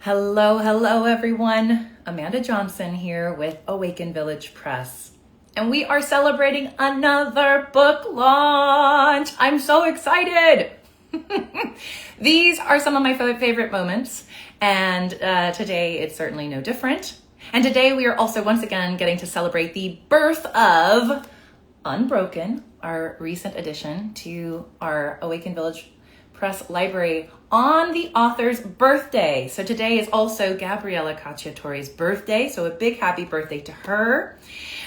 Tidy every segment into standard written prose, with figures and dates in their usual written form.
Hello, hello, everyone. Amanda Johnson here with Awaken Village Press. And we are celebrating another book launch. I'm so excited. These are some of my favorite moments, and today it's certainly no different. And today we are also once again getting to celebrate the birth of Unbroken, our recent addition to our Awaken Village Press library on the author's birthday. So today is also Gabriella Cacciatore's birthday, so a big happy birthday to her.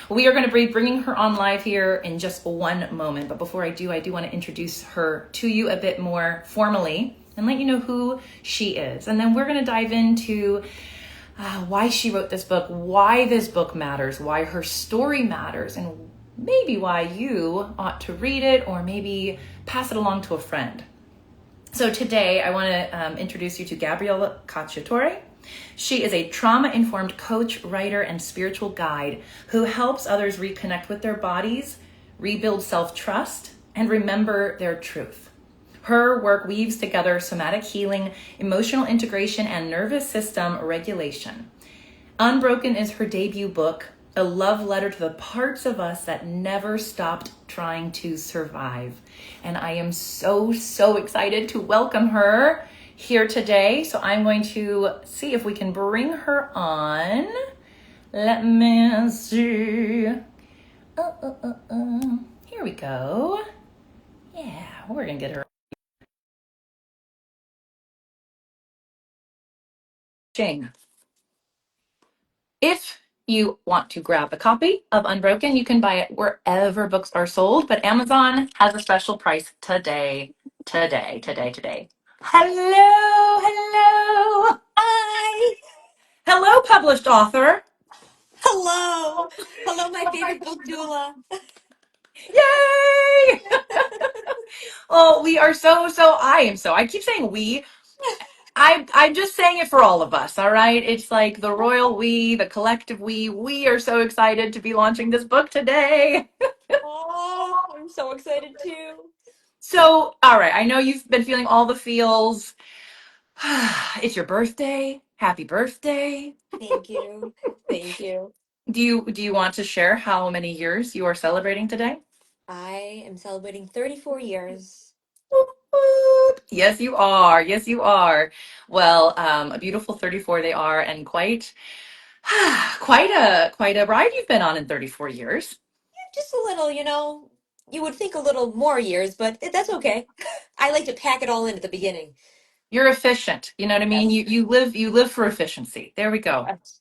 We are going to be bringing her on live here in just one moment, but before I do want to introduce her to you a bit more formally and let you know who she is. And then we're going to dive into why she wrote this book, why this book matters, why her story matters, and maybe why you ought to read it or maybe pass it along to a friend. So today I want to introduce you to Gabriella Cacciatore. She is a trauma-informed coach, writer, and spiritual guide who helps others reconnect with their bodies, rebuild self-trust, and remember their truth. Her work weaves together somatic healing, emotional integration, and nervous system regulation. Unbroken is her debut book, a love letter to the parts of us that never stopped trying to survive. And I am so excited to welcome her here today. So I'm going to see if we can bring her on. Let me see. Here we go. Yeah, we're going to get her. Jane. If you want to grab a copy of Unbroken, you can buy it wherever books are sold, but Amazon has a special price today. Today. Hello. Hi. Hello, published author. Hello. Hello, my favorite book doula. Yay! Oh, we are I keep saying we. I'm just saying it for all of us, all right? It's like the royal we, the collective we. We are so excited to be launching this book today. Oh, I'm so excited too. So, all right, I know you've been feeling all the feels. It's your birthday. Happy birthday. Thank you. Thank you. Do you want to share how many years you are celebrating today? I am celebrating 34 years. Whoop, whoop. Yes, you are. Yes, you are. Well, a beautiful 34 they are, and quite quite a ride you've been on in 34 years. Just a little, you would think a little more years, but that's okay. I like to pack it all in at the beginning. You're efficient. You know what I mean? Yes. You live for efficiency. There we go. Yes.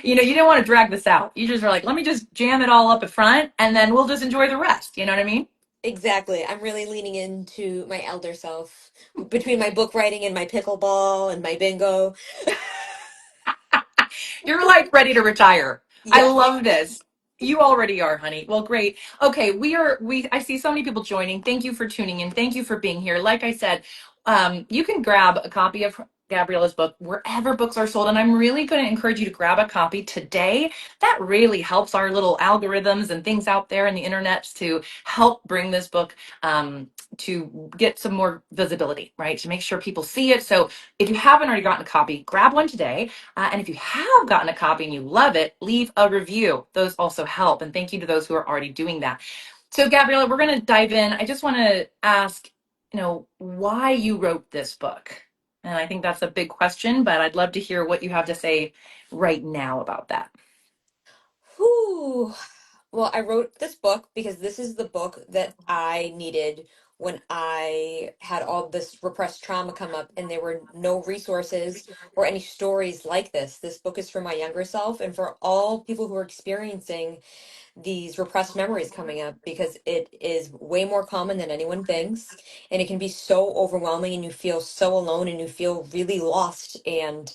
You didn't want to drag this out. You just were like, let me just jam it all up at front and then we'll just enjoy the rest. You know what I mean? Exactly. I'm really leaning into my elder self between my book writing and my pickleball and my bingo. You're like ready to retire. I Yes. love this. You already are, honey. Well, great. Okay, I see so many people joining. Thank you for tuning in. Thank you for being here. Like I said, you can grab a copy of Gabriella's book wherever books are sold. And I'm really going to encourage you to grab a copy today. That really helps our little algorithms and things out there in the internet to help bring this book to get some more visibility, right? To make sure people see it. So if you haven't already gotten a copy, grab one today. And if you have gotten a copy and you love it, leave a review. Those also help. And thank you to those who are already doing that. So, Gabriella, we're going to dive in. I just want to ask, why you wrote this book. And I think that's a big question, but I'd love to hear what you have to say right now about that. Whew. Well, I wrote this book because this is the book that I needed when I had all this repressed trauma come up and there were no resources or any stories like this. This book is for my younger self and for all people who are experiencing these repressed memories coming up because it is way more common than anyone thinks and it can be so overwhelming and you feel so alone and you feel really lost and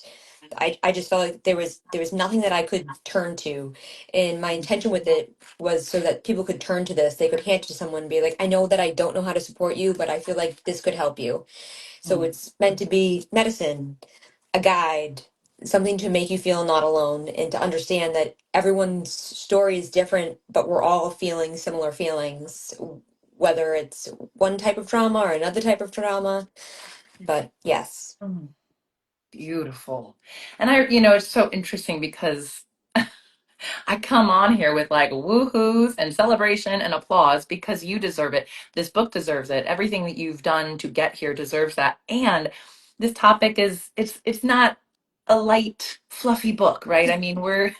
I just felt like there was nothing that I could turn to. And my intention with it was so that people could turn to this. They could hand it to someone and be like, I know that I don't know how to support you, but I feel like this could help you. So Mm. it's meant to be medicine, a guide, something to make you feel not alone and to understand that everyone's story is different, but we're all feeling similar feelings, whether it's one type of trauma or another type of trauma. But yes. Mm. Beautiful. And it's so interesting because I come on here with like woohoos and celebration and applause because you deserve it. This book deserves it. Everything that you've done to get here deserves that. And this topic is it's not a light, fluffy book, right? I mean, we're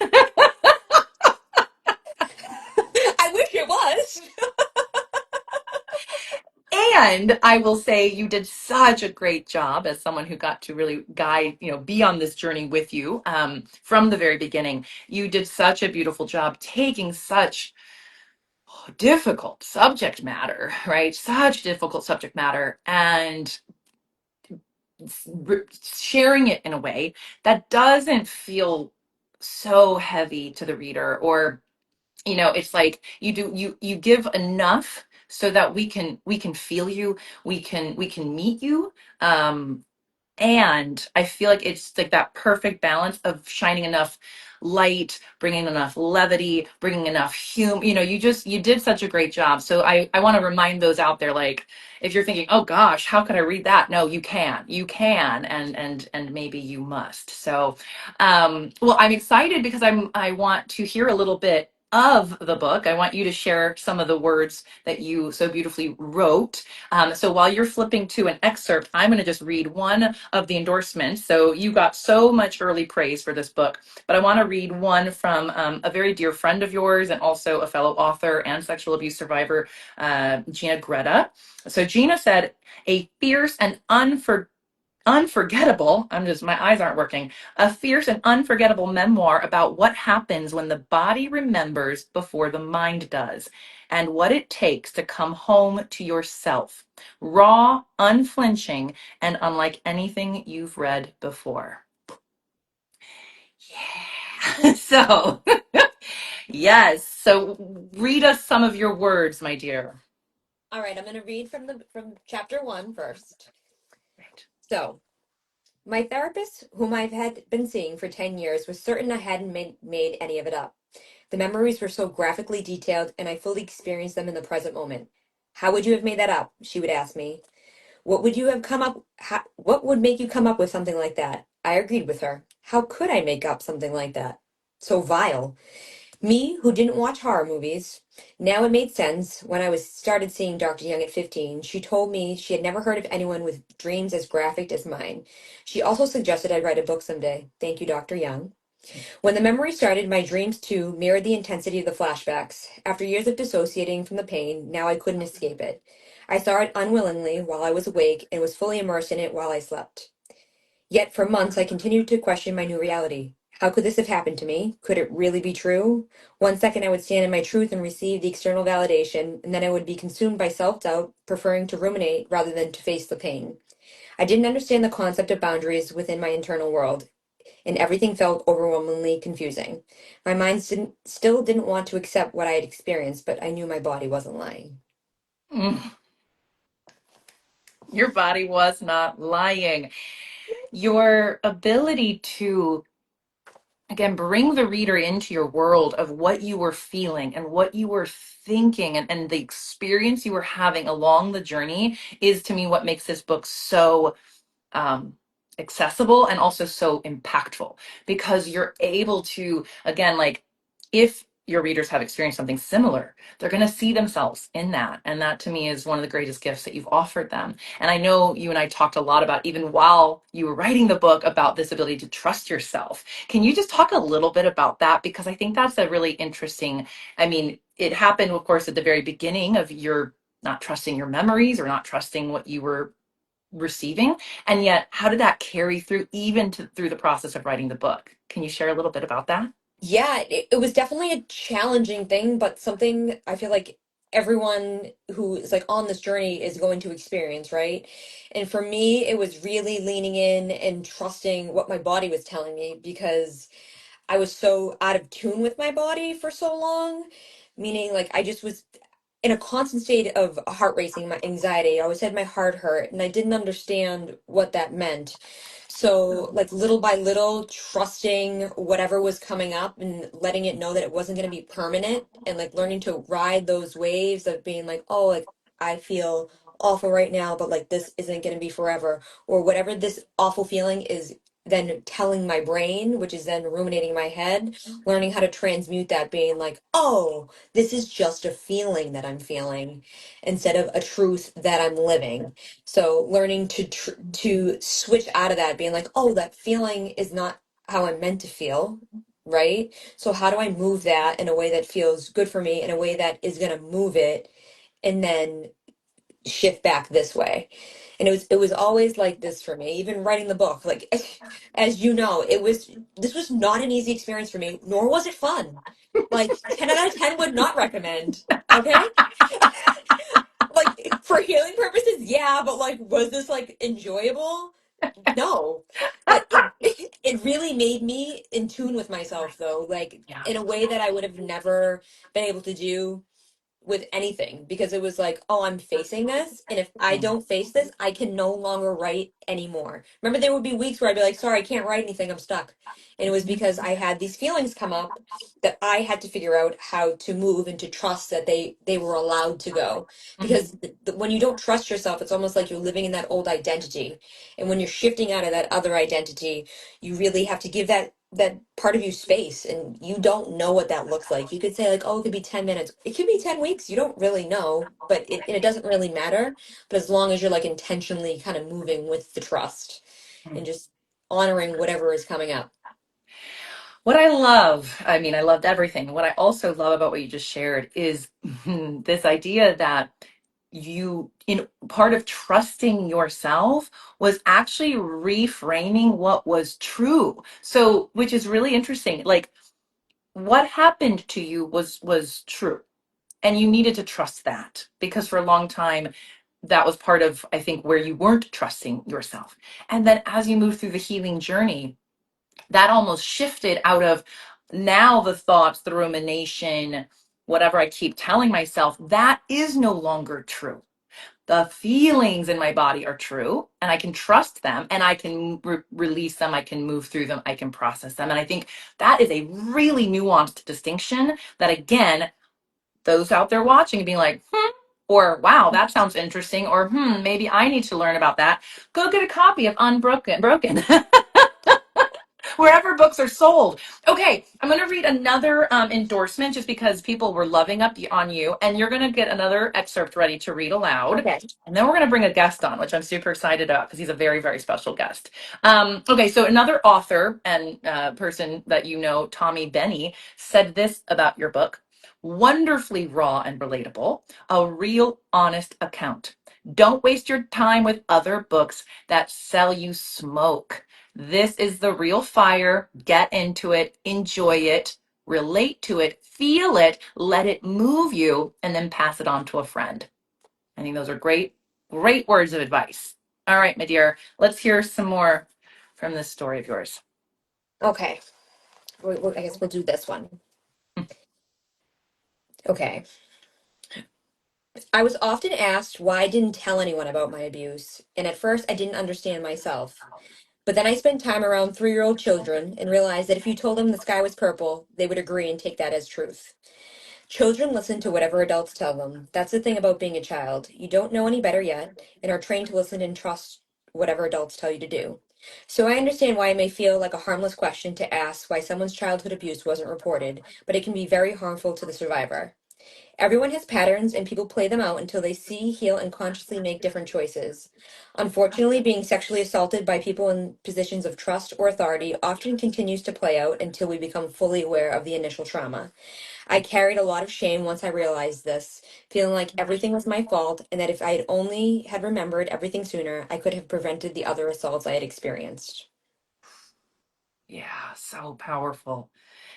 I wish it was. and I will say you did such a great job as someone who got to really guide, be on this journey with you from the very beginning. You did such a beautiful job taking such difficult subject matter, right? Such difficult subject matter, and sharing it in a way that doesn't feel so heavy to the reader, or it's like you give enough so that we can feel you, we can meet you, and I feel like it's like that perfect balance of shining enough light, bringing enough levity, bringing enough humor. You did such a great job. So I want to remind those out there, like, if you're thinking, oh gosh, how could I read that? No, you can, and maybe you must. So, well, I'm excited because I want to hear a little bit of the book. I want you to share some of the words that you so beautifully wrote. So while you're flipping to an excerpt, I'm going to just read one of the endorsements. So you got so much early praise for this book, but I want to read one from a very dear friend of yours and also a fellow author and sexual abuse survivor, Gina Greta. So Gina said, a fierce and unforgettable, my eyes aren't working, a fierce and unforgettable memoir about what happens when the body remembers before the mind does, and what it takes to come home to yourself. Raw, unflinching, and unlike anything you've read before. Yeah. So, yes. So read us some of your words, my dear. All right, I'm going to read from chapter 1 first. Right. So, my therapist, whom I've had been seeing for 10 years, was certain I hadn't made any of it up. The memories were so graphically detailed, and I fully experienced them in the present moment. How would you have made that up? She would ask me. What would make you come up with something like that? I agreed with her. How could I make up something like that? So vile. Me, who didn't watch horror movies. Now it made sense when I was started seeing Dr. Young at 15. She told me she had never heard of anyone with dreams as graphic as mine. She also suggested I write a book someday. Thank you, Dr. Young. When the memory started, my dreams too mirrored the intensity of the flashbacks. After years of dissociating from the pain, now I couldn't escape it. I saw it unwillingly while I was awake and was fully immersed in it while I slept. Yet for months I continued to question my new reality. How could this have happened to me? Could it really be true? One second I would stand in my truth and receive the external validation, and then I would be consumed by self doubt, preferring to ruminate rather than to face the pain. I didn't understand the concept of boundaries within my internal world, and everything felt overwhelmingly confusing. My mind still didn't want to accept what I had experienced, but I knew my body wasn't lying. Mm, your body was not lying. Your ability to, again, bring the reader into your world of what you were feeling and what you were thinking, and the experience you were having along the journey is, to me, what makes this book so um, accessible and also so impactful, because you're able to, again, like, if your readers have experienced something similar, they're going to see themselves in that. And that, to me, is one of the greatest gifts that you've offered them. And I know you and I talked a lot about, even while you were writing the book, about this ability to trust yourself. Can you just talk a little bit about that? Because I think that's a really interesting, I mean, it happened, of course, at the very beginning of your not trusting your memories or not trusting what you were receiving, and yet how did that carry through even through the process of writing the book? Can you share a little bit about that? Yeah, it was definitely a challenging thing, but something I feel like everyone who is like on this journey is going to experience, right? And for me, it was really leaning in and trusting what my body was telling me, because I was so out of tune with my body for so long, meaning like I just was in a constant state of heart racing, my anxiety. I always had my heart hurt, and I didn't understand what that meant. So, like little by little, trusting whatever was coming up and letting it know that it wasn't going to be permanent, and like learning to ride those waves of being like, oh, like I feel awful right now, but like this isn't going to be forever, or whatever this awful feeling is, then telling my brain, which is then ruminating in my head, learning how to transmute that, being like, oh, this is just a feeling that I'm feeling instead of a truth that I'm living. So learning to switch out of that, being like, oh, that feeling is not how I'm meant to feel, right? So how do I move that in a way that feels good for me, in a way that is going to move it, and then shift back this way. And it was always like this for me, even writing the book. Like as you know, this was not an easy experience for me, nor was it fun. Like 10 out of 10 would not recommend. Okay? Like for healing purposes, yeah, but like was this like enjoyable? No. But it really made me in tune with myself though, like Yeah. in a way that I would have never been able to do with anything, because it was like, oh, I'm facing this, and if I Mm, don't face this, I can no longer write anymore. Remember, there would be weeks where I'd be like, sorry, I can't write anything, I'm stuck. And it was because I had these feelings come up that I had to figure out how to move and to trust that they were allowed to go. mhm, Because when you don't trust yourself, it's almost like you're living in that old identity. And when you're shifting out of that other identity, you really have to give that part of you space, and you don't know what that looks like. You could say like, oh, it could be 10 minutes, it could be 10 weeks, you don't really know, but it doesn't really matter. But as long as you're like intentionally kind of moving with the trust and mm. just honoring whatever is coming up. What I love, I mean, I loved everything. What I also love about what you just shared is this idea that you, in part of trusting yourself, was actually reframing what was true. So, which is really interesting. Like, what happened to you was true, and you needed to trust that because for a long time that was part of, I think, where you weren't trusting yourself. And then as you move through the healing journey, that almost shifted out of now the thoughts, the rumination, whatever I keep telling myself, that is no longer true. The feelings in my body are true, and I can trust them, and I can release them, I can move through them, I can process them. And I think that is a really nuanced distinction that, again, those out there watching and being like, or wow, that sounds interesting, or maybe I need to learn about that. Go get a copy of Unbroken. Wherever books are sold. Okay, I'm going to read another endorsement just because people were loving up on you, and you're going to get another excerpt ready to read aloud. Okay. And then we're going to bring a guest on, which I'm super excited about because he's a very, very special guest. Okay, so another author and person that you know, Tommy Benny, said this about your book: wonderfully raw and relatable, a real honest account. Don't waste your time with other books that sell you smoke. This is the real fire. Get into it, enjoy it, relate to it, feel it, let it move you, and then pass it on to a friend. I think those are great, great words of advice. All right, my dear, let's hear some more from this story of yours. Okay. I guess we'll do this one. Okay. I was often asked why I didn't tell anyone about my abuse, and at first I didn't understand myself. But then I spent time around 3-year-old children and realized that if you told them the sky was purple, they would agree and take that as truth. Children listen to whatever adults tell them. That's the thing about being a child. You don't know any better yet and are trained to listen and trust whatever adults tell you to do. So I understand why it may feel like a harmless question to ask why someone's childhood abuse wasn't reported, but it can be very harmful to the survivor. Everyone has patterns, and people play them out until they see, heal, and consciously make different choices. Unfortunately, being sexually assaulted by people in positions of trust or authority often continues to play out until we become fully aware of the initial trauma. I carried a lot of shame once I realized this, feeling like everything was my fault, and that if I had only had remembered everything sooner, I could have prevented the other assaults I had experienced. Yeah, so powerful.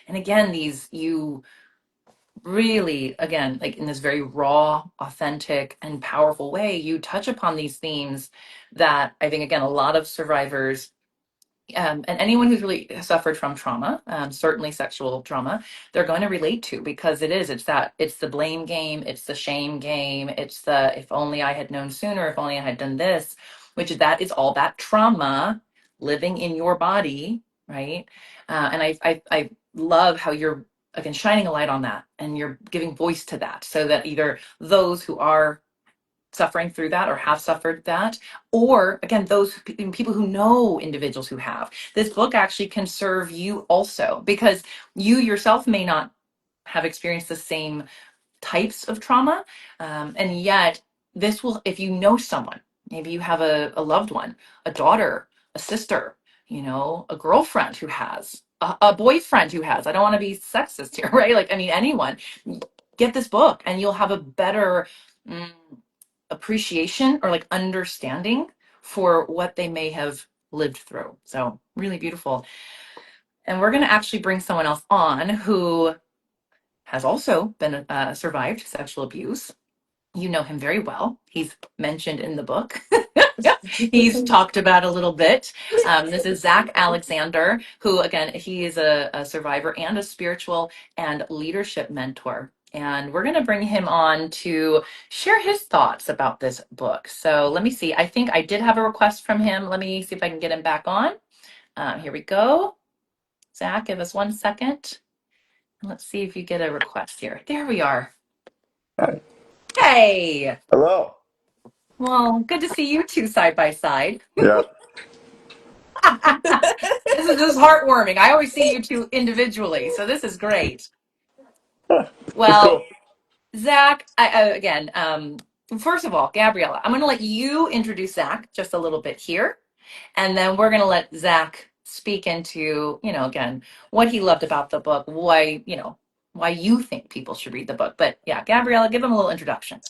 And again, these, you really, again, like in this very raw, authentic, and powerful way, you touch upon these themes that I think, again, a lot of survivors and anyone who's really suffered from trauma, certainly sexual trauma, they're going to relate to, because it's the blame game, it's the shame game, it's the if only I had known sooner, if only I had done this, which that is all that trauma living in your body, right? And I love how you're, again, shining a light on that, and you're giving voice to that, so that either those who are suffering through that or have suffered that, or again, those people who know individuals who have. This book actually can serve you also because you yourself may not have experienced the same types of trauma. And yet, this will, if you know someone, maybe you have a loved one, a daughter, a sister, a girlfriend who has, a boyfriend who has, I don't want to be sexist here, right? Like, I mean, anyone, get this book and you'll have a better mm, appreciation or like understanding for what they may have lived through. So, really beautiful. And we're going to actually bring someone else on who has also been survived sexual abuse. You know him very well. He's mentioned in the book. He's talked about a little bit. This is Zach Alexander, who, again, he is a survivor and a spiritual and leadership mentor. And we're going to bring him on to share his thoughts about this book. So let me see. I think I did have a request from him. Let me see if I can get him back on. Here we go. Zach, give us 1 second. Let's see if you get a request here. There we are. Hi. Hey. Hello. Well, good to see you two side by side. Yeah. This is just heartwarming. I always see you two individually, so this is great. Huh. It's cool. Well, Zach, again, first of all, Gabriella, I'm going to let you introduce Zach just a little bit here, and then we're going to let Zach speak into, again, what he loved about the book, why you think people should read the book. But yeah, Gabriella, give him a little introduction.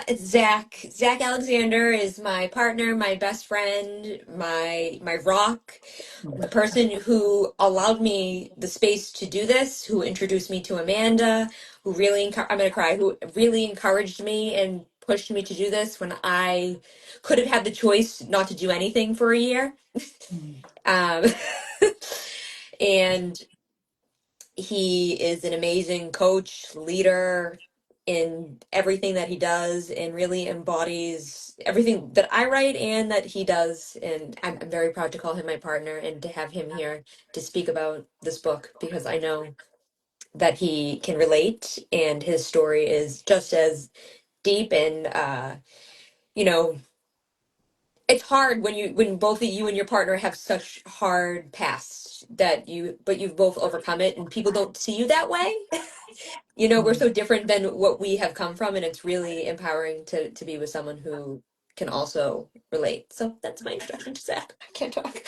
It's Zach. Zach Alexander is my partner, my best friend, my rock, the person who allowed me the space to do this, who introduced me to Amanda, who really I'm gonna cry, who really encouraged me and pushed me to do this when I could have had the choice not to do anything for a year. Um, and he is an amazing coach, leader in everything that he does, and really embodies everything that I write and that he does. And I'm very proud to call him my partner and to have him here to speak about this book because I know that he can relate and his story is just as deep and you know it's hard when both of you and your partner have such hard pasts that but you've both overcome it and people don't see you that way. We're so different than what we have come from, and it's really empowering to be with someone who can also relate. So that's my introduction to Zach. I can't talk.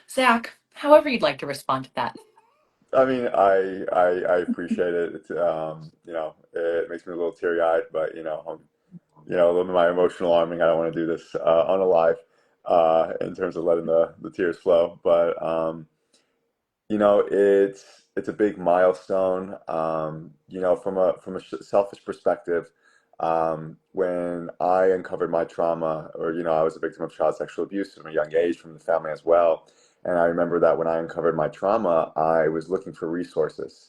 Zach, however you'd like to respond to that. I mean, I appreciate it. It's, it makes me a little teary-eyed, but a little bit of my emotional arming. I don't want to do this unalive in terms of letting the tears flow, but it's a big milestone. From a selfish perspective, when I uncovered my trauma, or I was a victim of child sexual abuse from a young age from the family as well. And I remember that when I uncovered my trauma, I was looking for resources,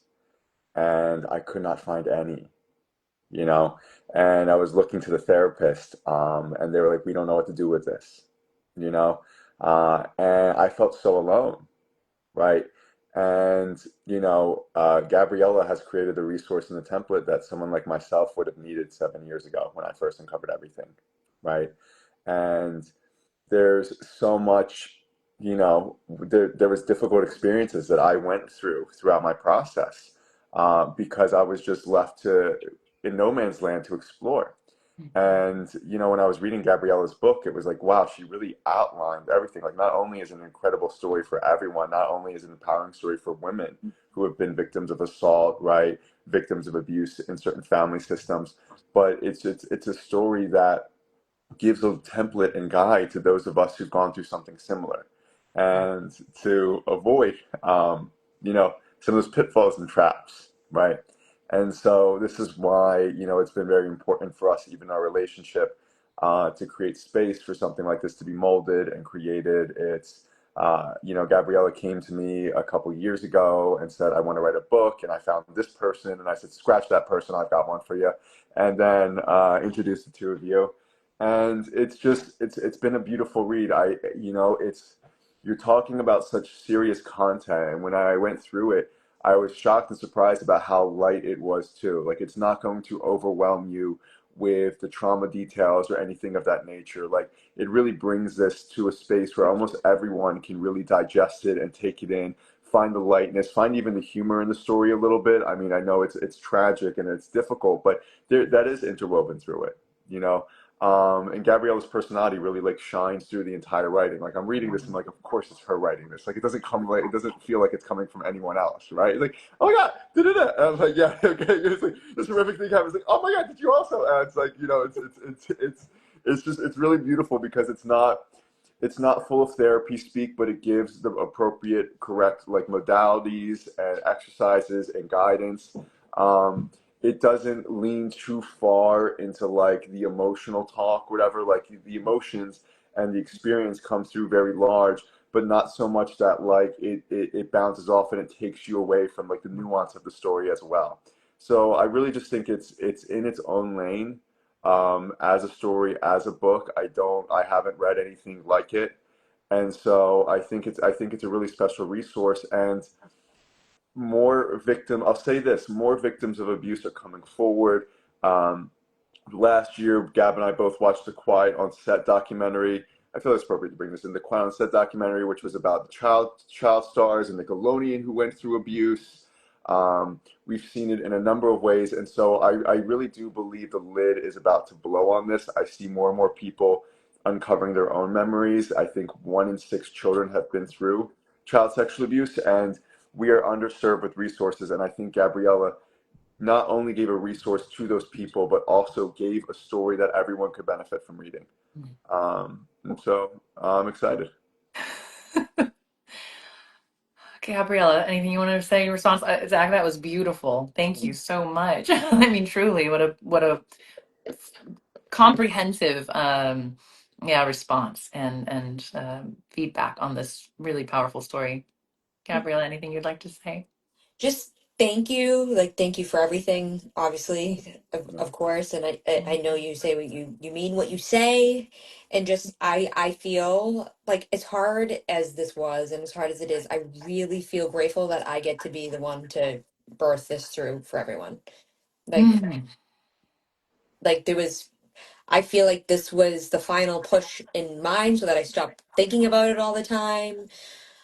and I could not find any. You know, and I was looking to the therapist, and they were like, "We don't know what to do with this," you know, and I felt so alone, right? And Gabriella has created the resource and the template that someone like myself would have needed 7 years ago when I first uncovered everything, right? And there's so much, there was difficult experiences that I went through throughout my process because I was just left to in no man's land to explore. And when I was reading Gabriella's book, it was like, wow, she really outlined everything. Like, not only is it an incredible story for everyone, not only is it an empowering story for women who have been victims of assault, right, victims of abuse in certain family systems, but it's a story that gives a template and guide to those of us who've gone through something similar, and to avoid, some of those pitfalls and traps, right? And so this is why, it's been very important for us, even our relationship, to create space for something like this to be molded and created. Gabriella came to me a couple years ago and said, I want to write a book. And I found this person. And I said, scratch that person. I've got one for you. And then introduced the two of you. And it's been a beautiful read. You're talking about such serious content. And when I went through it, I was shocked and surprised about how light it was too. Like it's not going to overwhelm you with the trauma details or anything of that nature. Like it really brings this to a space where almost everyone can really digest it and take it in, find the lightness, find even the humor in the story a little bit. I mean, I know it's tragic and it's difficult, but that is interwoven through it, you know. And Gabriella's personality really like shines through the entire writing. Like I'm reading this and like, of course it's her writing this. Like it doesn't feel like it's coming from anyone else, right? It's like, oh my god, da-da-da. And I was like, yeah, okay. It's like this horrific thing happens. Like, oh my god, did you also? And it's like, you know, it's just it's really beautiful because it's not full of therapy speak, but it gives the appropriate, correct like modalities and exercises and guidance. Um, it doesn't lean too far into like the emotional talk, whatever. Like the emotions and the experience comes through very large, but not so much that like it bounces off and it takes you away from like the nuance of the story as well. So I really just think it's in its own lane, as a story, as a book. I haven't read anything like it, and so I think it's a really special resource. And I'll say this, more victims of abuse are coming forward. Um, Last year, Gab and I both watched the Quiet on Set documentary. I feel it's appropriate to bring this in. The Quiet on Set documentary, which was about the child stars and Nickelodeon who went through abuse. We've seen it in a number of ways, and so I really do believe the lid is about to blow on this. I see more and more people uncovering their own memories. I think 1 in 6 children have been through child sexual abuse, and we are underserved with resources. And I think Gabriella not only gave a resource to those people, but also gave a story that everyone could benefit from reading. And so I'm excited. Gabriella, anything you want to say in response? Zach, that was beautiful. Thank you so much. I mean, truly, what a comprehensive yeah, response and feedback on this really powerful story. Gabriella, anything you'd like to say? Just thank you, like thank you for everything, obviously, of course. And I know you say what you mean what you say, and just I feel like as hard as this was and as hard as it is, I really feel grateful that I get to be the one to birth this through for everyone. Like Mm. there was, I feel like this was the final push in mine so that I stopped thinking about it all the time.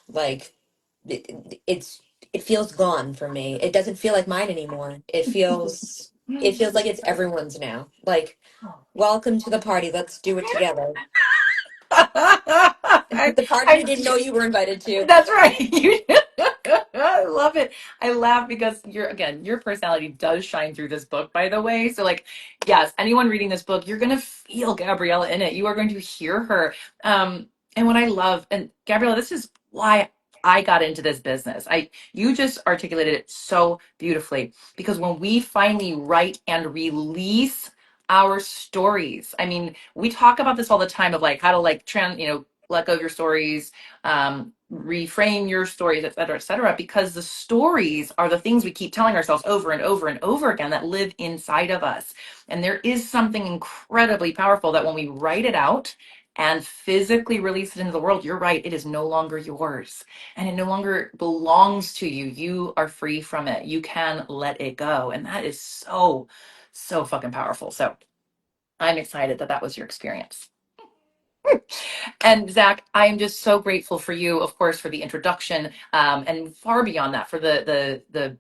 Like it feels gone for me. It doesn't feel like mine anymore. It feels like it's everyone's now. Like, welcome to the party. Let's do it together. The party you I didn't know you were invited to. That's right. I love it. I laugh because your personality does shine through this book, by the way. So like, yes, anyone reading this book, you're gonna feel Gabriella in it. You are going to hear her. And what I love, and Gabriella, this is why I got into this business. You just articulated it so beautifully because when we finally write and release our stories, I mean, we talk about this all the time of like how to like let go of your stories, reframe your stories, et cetera, because the stories are the things we keep telling ourselves over and over and over again that live inside of us. And there is something incredibly powerful that when we write it out and physically release it into the world, you're right, it is no longer yours and it no longer belongs to you. You are free from it. You can let it go. And that is so, so fucking powerful. So I'm excited that that was your experience. And Zach, I am just so grateful for you, of course, for the introduction, and far beyond that, for the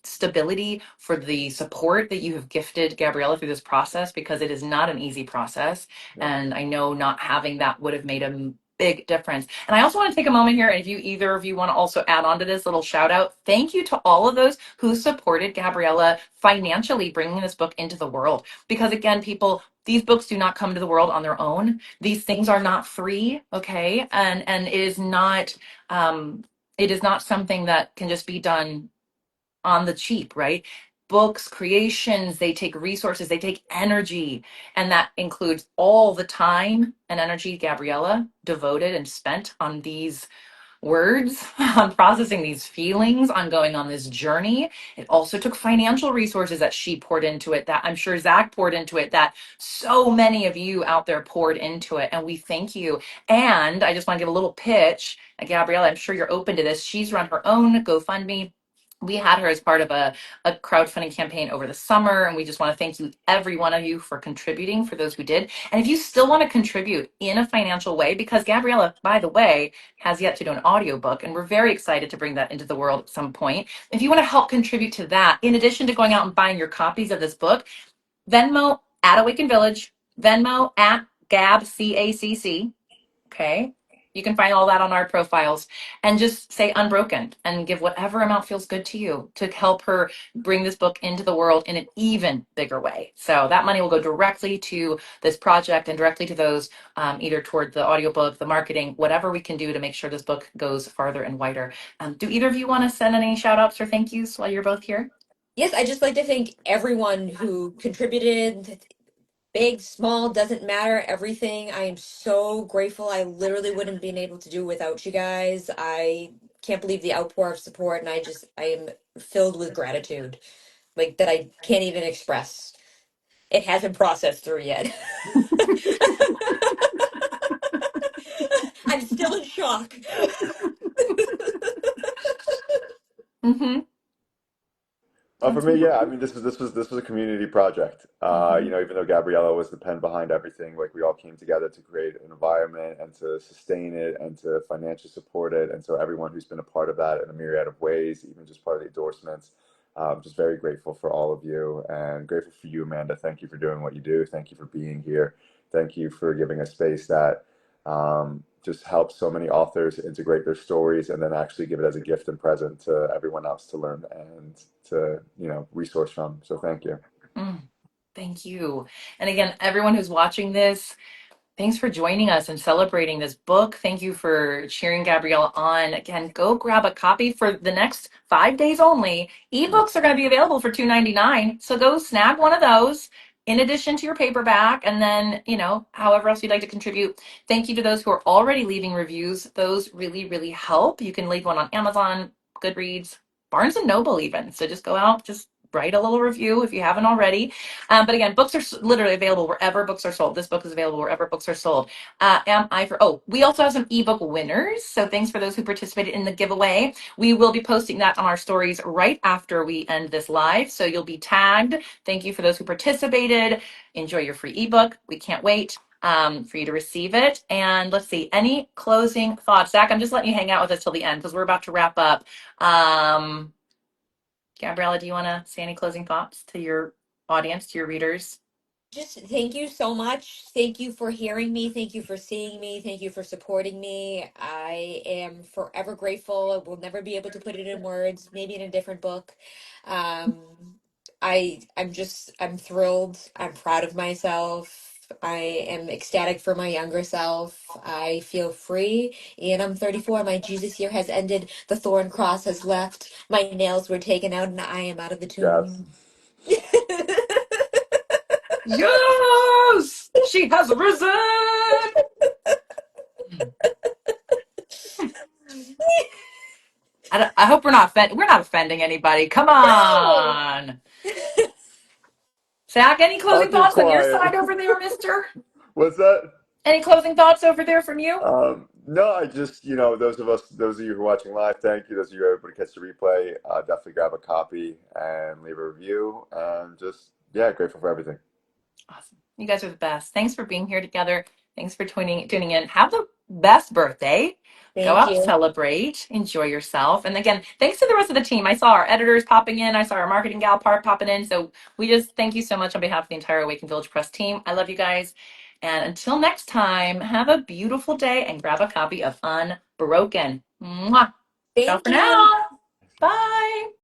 stability, for the support that you have gifted Gabriella through this process, because it is not an easy process. Yep. And I know not having that would have made a big difference. And I also want to take a moment here, and if you either of you want to also add on to this little shout out, thank you to all of those who supported Gabriella financially bringing this book into the world. Because again, people, these books do not come to the world on their own. These things are not free, okay? And um it is not something that can just be done on the cheap, right? Books, creations, they take resources, they take energy, and that includes all the time and energy Gabriella devoted and spent on these words, on processing these feelings, on going on this journey. It also took financial resources that she poured into it, that I'm sure Zach poured into it, that so many of you out there poured into it. And we thank you. And I just want to give a little pitch. Gabriella, I'm sure you're open to this. She's run her own GoFundMe We had her as part of a crowdfunding campaign over the summer, and we just want to thank you, every one of you, for contributing, for those who did. And if you still want to contribute in a financial way, because Gabriella, by the way, has yet to do an audiobook, and we're very excited to bring that into the world at some point. If you want to help contribute to that, in addition to going out and buying your copies of this book, Venmo at Awaken Village, Venmo at Gab, CACC. Okay. You can find all that on our profiles, and just say Unbroken and give whatever amount feels good to you to help her bring this book into the world in an even bigger way. So that money will go directly to this project and directly to those, either toward the audiobook, the marketing, whatever we can do to make sure this book goes farther and wider. Do either of you want to send any shout outs or thank yous while you're both here? Yes, I just like to thank everyone who contributed. Big, small, doesn't matter, everything. I am so grateful. I literally wouldn't have been able to do without you guys. I can't believe the outpour of support, and I am filled with gratitude, like that I can't even express. It hasn't processed through yet. I'm still in shock. Mm-hmm. For me, Johnson? yeah, I mean, this was a community project. Mm-hmm. Even though Gabriella was the pen behind everything, like we all came together to create an environment and to sustain it and to financially support it. And so everyone who's been a part of that in a myriad of ways, even just part of the endorsements, just very grateful for all of you and grateful for you, Amanda. Thank you for doing what you do. Thank you for being here. Thank you for giving a space that just helps so many authors integrate their stories and then actually give it as a gift and present to everyone else to learn and to, resource from. So thank you. Mm, thank you. And again, everyone who's watching this, thanks for joining us and celebrating this book. Thank you for cheering Gabrielle on. Again, go grab a copy for the next 5 days only. Ebooks are going to be available for $2.99. So go snag one of those in addition to your paperback. And then, however else you'd like to contribute. Thank you to those who are already leaving reviews. Those really, really help. You can leave one on Amazon, Goodreads, Barnes and Noble even. So just go out, just write a little review if you haven't already. But again, books are literally available wherever books are sold. This book is available wherever books are sold. We also have some ebook winners. So thanks for those who participated in the giveaway. We will be posting that on our stories right after we end this live. So you'll be tagged. Thank you for those who participated. Enjoy your free ebook. We can't wait for you to receive it. And let's see, any closing thoughts? Zach, I'm just letting you hang out with us till the end because we're about to wrap up. Gabriella, do you want to say any closing thoughts to your audience, to your readers? Just thank you so much. Thank you for hearing me. Thank you for seeing me. Thank you for supporting me. I am forever grateful. I will never be able to put it in words, maybe in a different book. Um, I'm thrilled. I'm proud of myself. I am ecstatic for my younger self. I feel free, and I'm 34. My Jesus year has ended. The thorn cross has left. My nails were taken out, and I am out of the Gabs. tomb. Yes, she has risen. I hope we're not offending anybody. Come No! on, Zach. Any I'll closing keep thoughts on your quiet. side over there, Mister? What's that? Any closing thoughts over there from you? No, I just, those of you who are watching live, thank you. Those of you who everybody catch the replay, definitely grab a copy and leave a review. And just, yeah, grateful for everything. Awesome. You guys are the best. Thanks for being here together. Thanks for tuning in. Have the best birthday. Go Thank out, you. celebrate, enjoy yourself. And again, thanks to the rest of the team. I saw our editors popping in. I saw our marketing gal part popping in. So we just thank you so much on behalf of the entire Awaken Village Press team. I love you guys. And until next time, have a beautiful day and grab a copy of Unbroken. Mwah. Ciao Thank for you. now. Bye.